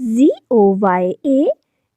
ZOYA